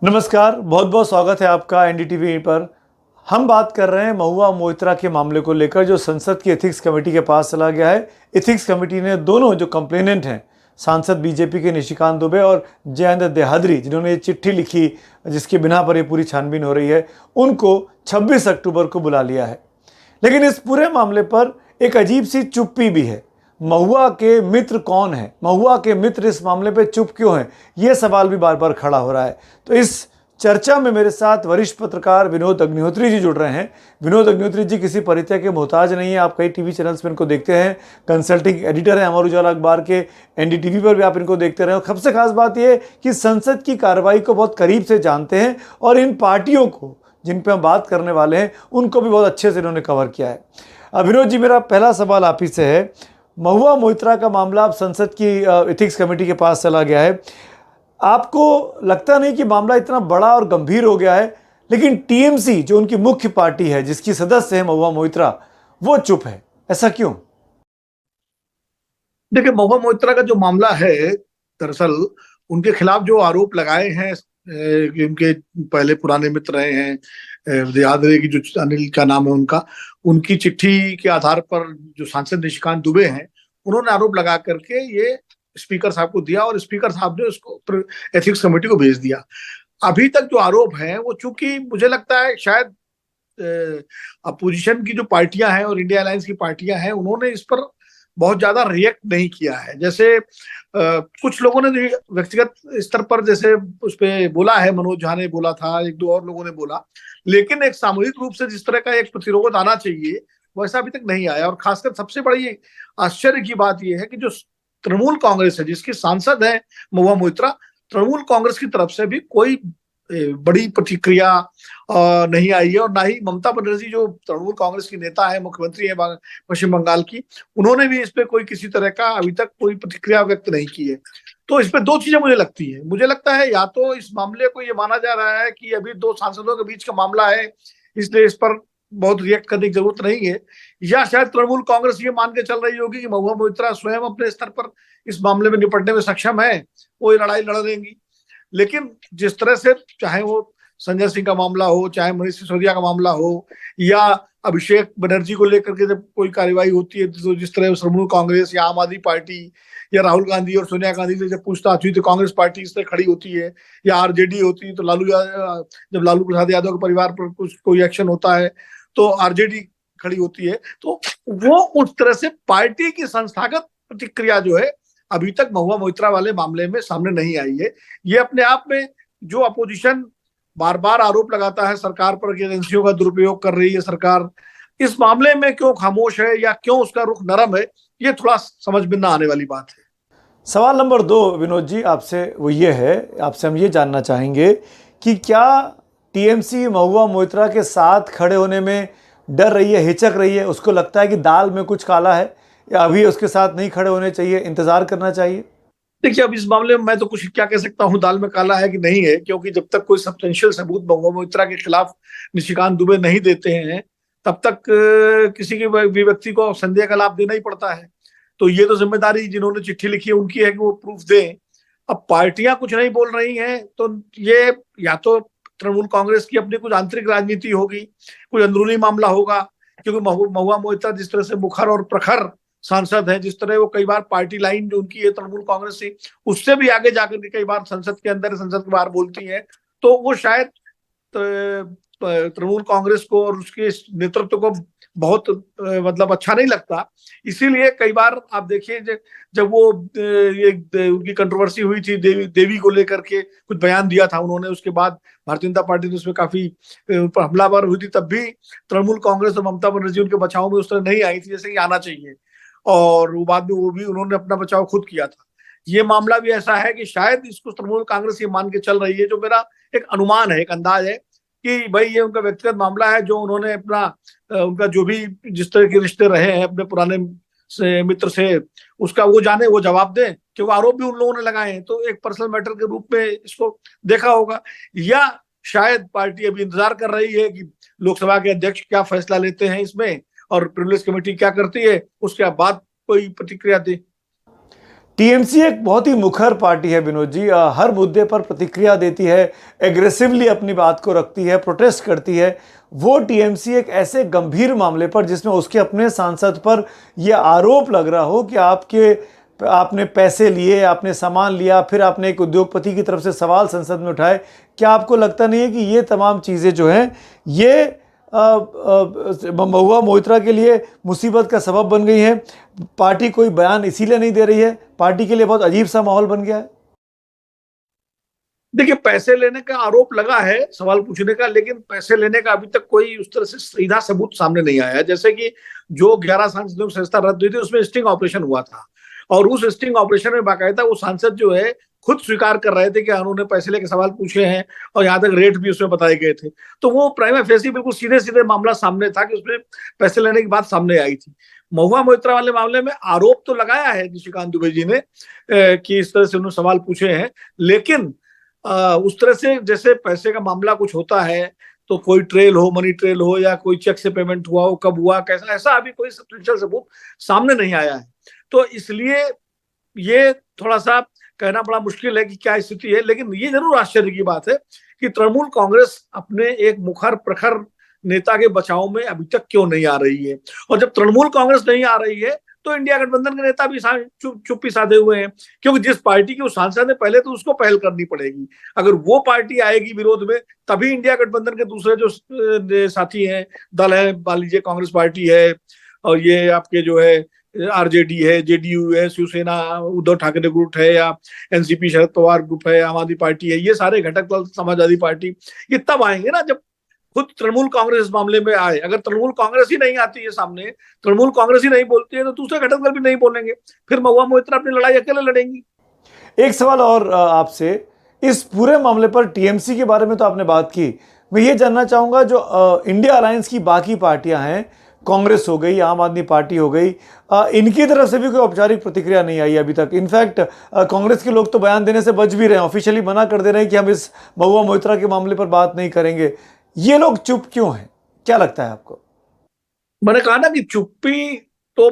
नमस्कार, बहुत बहुत स्वागत है आपका एनडीटीवी पर। हम बात कर रहे हैं महुआ मोइत्रा के मामले को लेकर, जो संसद की एथिक्स कमेटी के पास चला गया है। एथिक्स कमेटी ने दोनों जो कंप्लेनेंट हैं, सांसद बीजेपी के निशिकांत दुबे और जयेंद्र देहादरी, जिन्होंने ये चिट्ठी लिखी जिसके बिना पर ये पूरी छानबीन हो रही है, उनको 26 अक्टूबर को बुला लिया है। लेकिन इस पूरे मामले पर एक अजीब सी चुप्पी भी है। महुआ के मित्र कौन है, महुआ के मित्र इस मामले पे चुप क्यों हैं, ये सवाल भी बार बार खड़ा हो रहा है। तो इस चर्चा में मेरे साथ वरिष्ठ पत्रकार विनोद अग्निहोत्री जी जुड़ रहे हैं। विनोद अग्निहोत्री जी किसी परिचय के मोहताज नहीं है, आप कई टीवी चैनल्स पर इनको देखते हैं, कंसल्टिंग एडिटर हैं अमर उजाला अखबार के, एनडीटीवी पर भी आप इनको देखते रहे। और सबसे खास बात यह कि संसद की कार्रवाई को बहुत करीब से जानते हैं और इन पार्टियों को जिन पे हम बात करने वाले हैं उनको भी बहुत अच्छे से इन्होंने कवर किया है। विनोद जी, मेरा पहला सवाल आप ही से है। महुआ मोइत्रा का मामला अब संसद की एथिक्स कमेटी के पास चला गया है। आपको लगता नहीं कि मामला इतना बड़ा और गंभीर हो गया है, लेकिन टीएमसी जो उनकी मुख्य पार्टी है, जिसकी सदस्य है महुआ मोइत्रा, वो चुप है, ऐसा क्यों? देखिए, महुआ मोइत्रा का जो मामला है, दरअसल उनके खिलाफ जो आरोप लगाए हैं कि उनके पहले पुराने मित्र रहे हैं, याद रहे कि जो अनिल का नाम है उनका, उनकी चिट्ठी के आधार पर जो सांसद निशिकांत दुबे हैं, उन्होंने आरोप लगा करके ये स्पीकर साहब को दिया और स्पीकर साहब ने उसको एथिक्स कमेटी को भेज दिया। अभी तक जो आरोप हैं वो, चूंकि मुझे लगता है शायद अपोजिशन की जो पार्टियां हैं और इंडिया अलायंस की पार्टियां हैं, उन्होंने इस पर बहुत ज्यादा रिएक्ट नहीं किया है। जैसे कुछ लोगों ने व्यक्तिगत स्तर पर जैसे उस पर बोला है, मनोज झा ने बोला था, एक दो और लोगों ने बोला, लेकिन एक सामूहिक रूप से जिस तरह का एक प्रतिरोध आना चाहिए वैसा अभी तक नहीं आया। और खासकर सबसे बड़ी आश्चर्य की बात यह है कि जो तृणमूल कांग्रेस है, जिसकी सांसद है महुआ मोइत्रा, तृणमूल कांग्रेस की तरफ से भी कोई बड़ी प्रतिक्रिया नहीं आई है। और ना ही ममता बनर्जी, जो तृणमूल कांग्रेस की नेता है, मुख्यमंत्री है पश्चिम बंगाल की, उन्होंने भी इस पे कोई किसी तरह का अभी तक कोई प्रतिक्रिया व्यक्त नहीं की है। तो इस पे दो चीजें मुझे लगती है। मुझे लगता है या तो इस मामले को ये माना जा रहा है कि अभी दो सांसदों के बीच का मामला है, इसलिए इस पर बहुत रिएक्ट करने की जरूरत नहीं है, या शायद तृणमूल कांग्रेस ये मान के चल रही होगी कि महुआ मोइत्रा स्वयं अपने स्तर पर इस मामले में निपटने में सक्षम है, वो ये लड़ाई लड़ देंगी। लेकिन जिस तरह से, चाहे वो संजय सिंह का मामला हो, चाहे मनीष सिसोदिया का मामला हो, या अभिषेक बनर्जी को लेकर के जब कोई कार्रवाई होती है, तो जिस तरह तृणमूल कांग्रेस या आम आदमी पार्टी या राहुल गांधी और सोनिया गांधी से जब पूछताछ हुई तो कांग्रेस पार्टी इस तरह खड़ी होती है, या आरजेडी होती है, तो जब लालू प्रसाद यादव के परिवार पर कुछ कोई एक्शन होता है तो आरजेडी खड़ी होती है। तो वो उस तरह से पार्टी की संस्थागत प्रतिक्रिया जो है, अभी तक महुआ मोइत्रा वाले मामले में सामने नहीं आई है। ये अपने आप में, जो अपोजिशन बार बार आरोप लगाता है सरकार पर कि एजेंसियों का दुरुपयोग कर रही है सरकार, इस मामले में क्यों खामोश है या क्यों उसका रुख नरम है, ये थोड़ा समझ में ना आने वाली बात है। सवाल नंबर 2 विनोद जी आपसे वो ये है, आपसे हम ये जानना चाहेंगे कि क्या टीएमसी महुआ मोइत्रा के साथ खड़े होने में डर रही है, हिचक रही है? उसको लगता है कि दाल में कुछ काला है, या अभी उसके साथ नहीं खड़े होने चाहिए, इंतजार करना चाहिए? देखिए, अब इस मामले में मैं तो कुछ क्या कह सकता हूँ, दाल में काला है कि नहीं है, क्योंकि जब तक कोई सब्सटेंशियल सबूत महुआ मोइत्रा के खिलाफ निशिकांत दुबे नहीं देते हैं, तब तक किसी के भी व्यक्ति को संदेह का लाभ देना ही पड़ता है। तो ये तो जिम्मेदारी जिन्होंने चिट्ठी लिखी है उनकी है कि वो प्रूफ दें। अब पार्टियां कुछ नहीं बोल रही हैं, तो ये या तो तृणमूल कांग्रेस की अपनी कुछ आंतरिक राजनीति होगी, कोई अंदरूनी मामला होगा, क्योंकि महुआ मोइत्रा जिस तरह से मुखर और प्रखर सांसद हैं, जिस तरह वो कई बार पार्टी लाइन जो उनकी है तृणमूल कांग्रेस से, उससे भी आगे जाकर के कई बार संसद के अंदर, संसद के बाहर बोलती है, तो वो शायद तृणमूल कांग्रेस को और उसके नेतृत्व को बहुत मतलब अच्छा नहीं लगता। इसीलिए कई बार आप देखिए, जब वो ये उनकी कंट्रोवर्सी हुई थी देवी को लेकर के, कुछ बयान दिया था उन्होंने, उसके बाद भारतीय जनता पार्टी ने उसमें काफी हमलावर हुई थी, तब भी तृणमूल कांग्रेस और ममता बनर्जी उनके बचाव में उस तरह नहीं आई थी जैसे कि आना चाहिए, और वो बाद में वो भी उन्होंने अपना बचाव खुद किया था। ये मामला भी ऐसा है कि शायद इसको तृणमूल कांग्रेस ये मान के चल रही है, जो मेरा एक अनुमान है, एक अंदाज है, कि भाई ये उनका व्यक्तिगत मामला है, जो उन्होंने अपना उनका जो भी जिस तरह के रिश्ते रहे हैं अपने पुराने मित्र से, उसका वो जाने, वो जवाब दें, क्योंकि आरोप भी उन लोगों ने लगाए हैं, तो एक पर्सनल मैटर के रूप में इसको देखा होगा। या शायद पार्टी अभी इंतजार कर रही है कि लोकसभा के अध्यक्ष क्या फैसला लेते हैं इसमें, और प्रिविलेज कमेटी क्या करती है, उसके बाद कोई प्रतिक्रिया दे। टीएमसी एक बहुत ही मुखर पार्टी है विनोद जी, हर मुद्दे पर प्रतिक्रिया देती है, एग्रेसिवली अपनी बात को रखती है, प्रोटेस्ट करती है। वो टीएमसी एक ऐसे गंभीर मामले पर जिसमें उसके अपने सांसद पर यह आरोप लग रहा हो कि आपने पैसे लिए, आपने सामान लिया, फिर आपने एक उद्योगपति की तरफ से सवाल संसद में उठाए, क्या आपको लगता नहीं है कि ये तमाम चीज़ें जो हैं ये महुआ मोइत्रा के लिए मुसीबत का सबब बन गई है? पार्टी कोई बयान इसीलिए नहीं दे रही है, पार्टी के लिए बहुत अजीब सा माहौल बन गया है। देखिए, पैसे लेने का आरोप लगा है, सवाल पूछने का, लेकिन पैसे लेने का अभी तक कोई उस तरह से सीधा सबूत सामने नहीं आया। जैसे कि जो 11 सांसदों की सदस्यता रद्द हुई थी उसमें स्टिंग ऑपरेशन हुआ था, और उस स्टिंग ऑपरेशन में बाकायदा वो सांसद जो है खुद स्वीकार कर रहे थे कि उन्होंने पैसे लेके सवाल पूछे हैं, और यहाँ तक रेट भी उसमें बताए गए थे। तो वो प्राइमा फेसी बिल्कुल सीधे सीधे मामला सामने था कि उसमें पैसे लेने की बात सामने आई थी। महुआ मोइत्रा वाले मामले में आरोप तो लगाया है निशिकांत दुबे जी ने कि इस तरह से उन्होंने सवाल पूछे हैं, लेकिन उस तरह से जैसे पैसे का मामला कुछ होता है तो कोई ट्रेल हो, मनी ट्रेल हो, या कोई चेक से पेमेंट हुआ हो, कब हुआ, कैसा, ऐसा अभी कोई सब्सटेंशियल सबूत सामने नहीं आया है। तो इसलिए ये थोड़ा सा कहना बड़ा मुश्किल है कि क्या स्थिति है। लेकिन ये जरूर आश्चर्य की बात है कि तृणमूल कांग्रेस अपने एक मुखर प्रखर नेता के बचाव में अभी तक क्यों नहीं आ रही है। और जब तृणमूल कांग्रेस नहीं आ रही है तो इंडिया गठबंधन के नेता भी चुप्पी साधे हुए हैं, क्योंकि जिस पार्टी की वो सांसद है पहले तो उसको पहल करनी पड़ेगी। अगर वो पार्टी आएगी विरोध में तभी इंडिया गठबंधन के दूसरे जो साथी हैं, दल है, मान लीजिए कांग्रेस पार्टी है, और ये आपके जो है आरजेडी है, जेडीयू है, शिवसेना उद्धव ठाकरे ग्रुप है, या एनसीपी शरद पवार ग्रुप है, आम आदमी पार्टी है, ये सारे घटक दल, समाजवादी पार्टी, ये तब आएंगे ना जब खुद तृणमूल कांग्रेस इस मामले में आए। अगर तृणमूल कांग्रेस ही नहीं आती है सामने, तृणमूल कांग्रेस ही नहीं बोलती है, तो दूसरे घटक दल भी नहीं बोलेंगे, फिर महुआ मोइत्रा अपनी लड़ाई अकेले लड़ेंगी। एक सवाल और आपसे, इस पूरे मामले पर टीएमसी के बारे में तो आपने बात की, मैं ये जानना चाहूंगा जो इंडिया अलायंस की बाकी पार्टियां हैं, कांग्रेस हो गई, आम आदमी पार्टी हो गई, इनकी तरफ से भी कोई औपचारिक प्रतिक्रिया नहीं आई अभी तक। इनफैक्ट कांग्रेस के लोग तो बयान देने से बच भी रहे हैं, ऑफिशियली मना कर दे रहे हैं कि हम इस महुआ मोइत्रा के मामले पर बात नहीं करेंगे। ये लोग चुप क्यों हैं, क्या लगता है आपको? मैंने कहा ना कि चुप्पी तो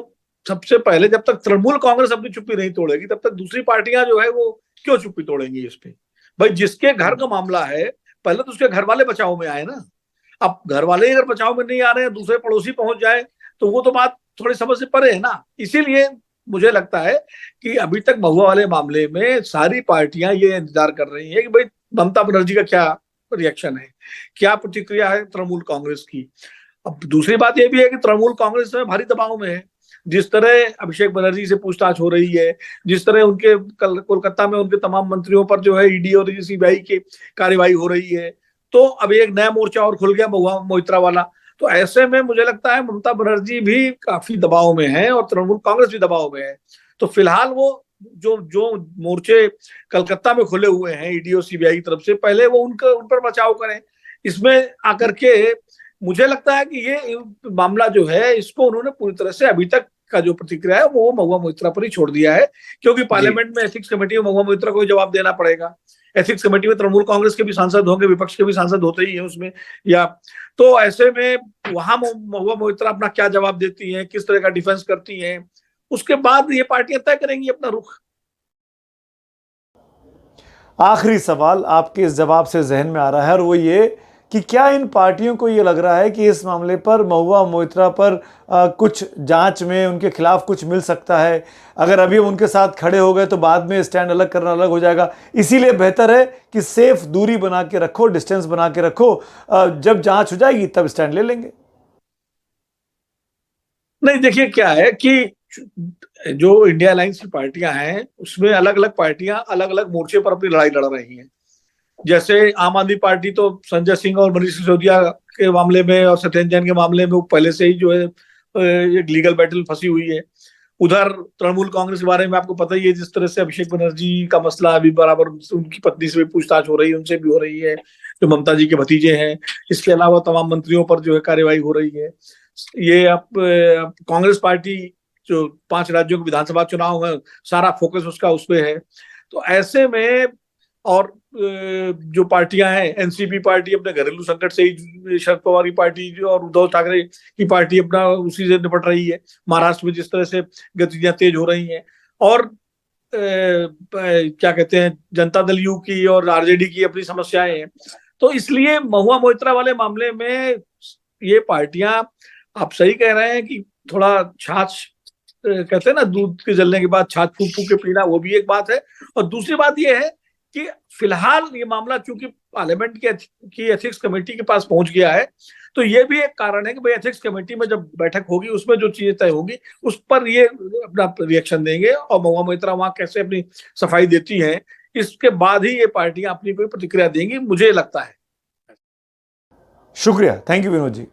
सबसे पहले, जब तक तृणमूल कांग्रेस अपनी चुप्पी नहीं तोड़ेगी तब तक दूसरी पार्टियां जो है वो क्यों चुप्पी तोड़ेंगी इस पे। भाई, जिसके घर का मामला है पहले तो उसके घर वाले बचाव में आए ना। अब घर वाले अगर बचाव में नहीं आ रहे हैं, दूसरे पड़ोसी पहुंच जाए, तो वो तो बात थोड़ी समझ से परे है ना। इसीलिए मुझे लगता है कि अभी तक महुआ वाले मामले में सारी पार्टियां ये इंतजार कर रही है कि भाई ममता बनर्जी का क्या रिएक्शन है, क्या प्रतिक्रिया है तृणमूल कांग्रेस की। अब दूसरी बात यह भी है कि तृणमूल कांग्रेस में भारी दबाव में है। जिस तरह अभिषेक बनर्जी से पूछताछ हो रही है, जिस तरह उनके कोलकाता में उनके तमाम मंत्रियों पर जो है ईडी और सीबीआई की कार्यवाही हो रही है, तो अब एक नया मोर्चा और खुल गया महुआ मोइत्रा वाला। तो ऐसे में मुझे लगता है ममता बनर्जी भी काफी दबाव में है और तृणमूल कांग्रेस भी दबाव में है। तो फिलहाल वो जो जो मोर्चे कलकत्ता में खुले हुए हैं ईडी और सीबीआई की तरफ से, पहले वो उन पर बचाव करें। इसमें आकर के मुझे लगता है कि ये मामला जो है इसको उन्होंने पूरी तरह से अभी तक का जो प्रतिक्रिया है वो महुआ मोइत्रा पर ही छोड़ दिया है, क्योंकि पार्लियामेंट में एथिक्स कमेटी में महुआ मोइत्रा को जवाब देना पड़ेगा। एथिक्स कमेटी में तृणमूल कांग्रेस के भी सांसद होंगे, विपक्ष के भी सांसद होते ही हैं उसमें, या तो ऐसे में वहां महुआ मोइत्रा अपना क्या जवाब देती हैं, किस तरह का डिफेंस करती हैं, उसके बाद ये पार्टियां तय करेंगी अपना रुख। आखिरी सवाल आपके इस जवाब से जहन में आ रहा है, और वो ये कि क्या इन पार्टियों को ये लग रहा है कि इस मामले पर महुआ मोइत्रा पर कुछ जांच में उनके खिलाफ कुछ मिल सकता है? अगर अभी हम उनके साथ खड़े हो गए तो बाद में स्टैंड अलग करना अलग हो जाएगा, इसीलिए बेहतर है कि सेफ दूरी बना के रखो, डिस्टेंस बना के रखो, जब जांच हो जाएगी तब स्टैंड ले लेंगे। नहीं, देखिए क्या है कि जो इंडिया अलायंस की पार्टियां हैं उसमें अलग अलग पार्टियां अलग अलग मोर्चे पर अपनी लड़ाई लड़ रही हैं। जैसे आम आदमी पार्टी तो संजय सिंह और मनीष सिसोदिया के मामले में और सत्येंद्र जैन के मामले में वो पहले से ही जो है एक लीगल बैटल फंसी हुई है। उधर तृणमूल कांग्रेस के बारे में आपको पता ही है, जिस तरह से अभिषेक बनर्जी का मसला अभी बराबर उनकी पत्नी से भी पूछताछ हो रही है, उनसे भी हो रही है, जो ममता जी के भतीजे हैं। इसके अलावा तमाम मंत्रियों पर जो है कार्यवाही हो रही है। ये अब कांग्रेस पार्टी जो 5 राज्यों के विधानसभा चुनाव है, सारा फोकस उसका उस पर है। तो ऐसे में और जो पार्टियां हैं, एनसीपी पार्टी अपने घरेलू संकट से ही, शरद पवार की पार्टी और उद्धव ठाकरे की पार्टी अपना उसी से निपट रही है। महाराष्ट्र में जिस तरह से गतिविधियां तेज हो रही हैं, और क्या कहते हैं, जनता दल यू की और आरजेडी की अपनी समस्याएं हैं। तो इसलिए महुआ मोइत्रा वाले मामले में ये पार्टियां, आप सही कह रहे हैं कि थोड़ा छाछ, कहते हैं ना, दूध के जलने के बाद छाछ फूक फूक के पीना, वो भी एक बात है। और दूसरी बात ये है कि फिलहाल ये मामला चूंकि पार्लियामेंट की एथिक्स कमेटी के पास पहुंच गया है, तो ये भी एक कारण है कि भाई एथिक्स कमेटी में जब बैठक होगी उसमें जो चीजें तय होगी उस पर ये अपना रिएक्शन देंगे, और महुआ मोइत्रा वहां कैसे अपनी सफाई देती है इसके बाद ही ये पार्टियां अपनी कोई प्रतिक्रिया देंगी, मुझे लगता है। शुक्रिया, थैंक यू विनोद जी।